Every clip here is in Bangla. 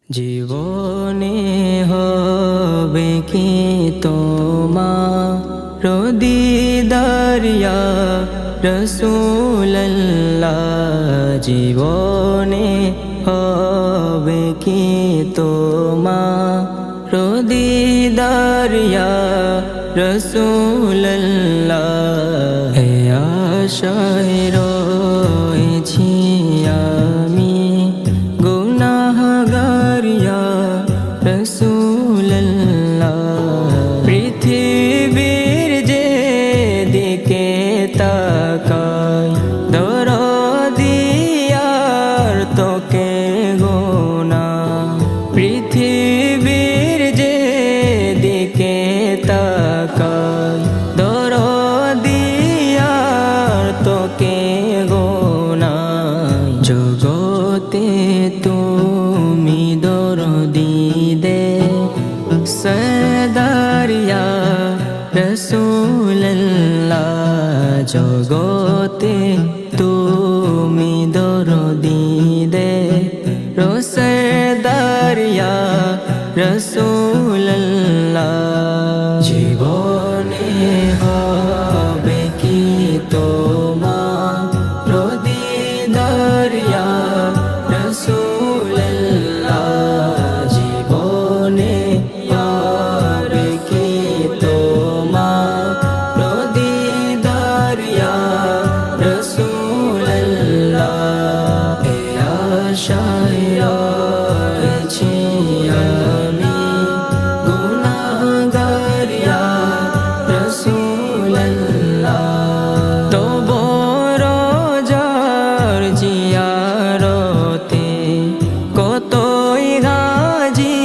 জীবনে হবে কি তোমার দিদার ইয়া রাসূলুল্লাহ। জীবনে হবে কি তোমার দিদার ইয়া রাসূলুল্লাহ। হে আশায় রয়েছি আমি গুনাহগার ইয়া রাসূলুল্লাহ। পৃথিবীর যে দিকে তাকাই দরদি আর তোকে গোনা। পৃথিবীর যে দিকে তাকাই দরদি আর তোকে গোনা। জগতে তুমি দরদি দে সরদার ইয়া রাসূলুল্লাহ। জগতে তুমি দরদি দে সরদার ইয়া রাসূলুল্লাহ। জীবনে হবে কি তোমার দিদার ইয়া রাসূলুল্লাহ। জীবনে হবে কি তোমার দিদার ইয়া রাসূলুল্লাহ। এ আশায় রয়েছি আমি গুনাহগার ইয়া রাসূলুল্লাহ। তব রোজার জিয়ারতে কতই গাজী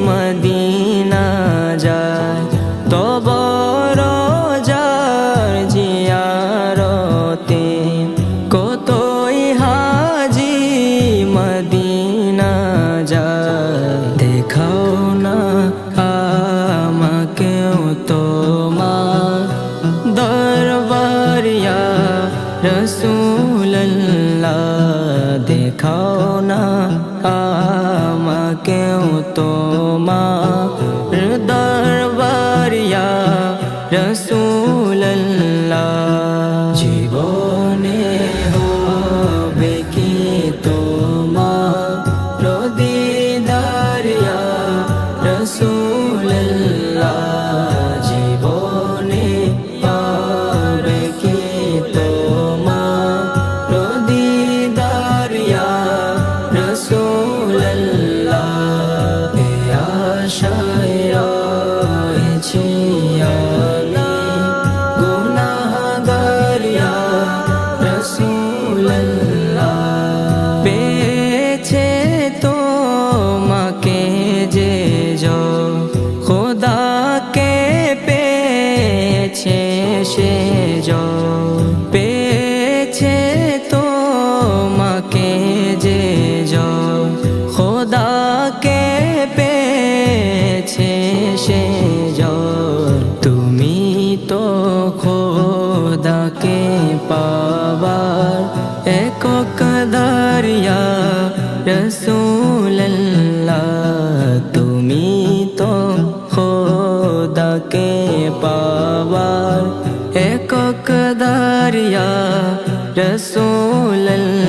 মদিনা যায়। তব রোজার জিয়ারতে কতই হাজি মদিনা যায়। দেখাও না আমাকেও তোমার দরবার ইয়া রাসূলুল্লাহ। দেখাও না আমাকেও তোমার দরবার ইয়া রাসূলুল্লাহ। জীবনে হবে কি তোমার দিদার ইয়া রাসূলুল্লাহ। জীবনে হবে কি তোমার দিদার ইয়া রাসূলুল্লাহ। এ আশায় রয়েছি আমি গুনাহগার ইয়া রাসূলুল্লাহ। পেয়েছে তোমাকে যে খোদাকে পেয়েছে সে পেয়েছে তোমাকে যে খোদাকে পেয়েছে সে। তুমি তো খোদাকে পাবার একক দার ইয়া রাসূলুল্লাহ। তুমি তো খোদাকে পাবার একক দার ইয়া রাসূলুল্লাহ।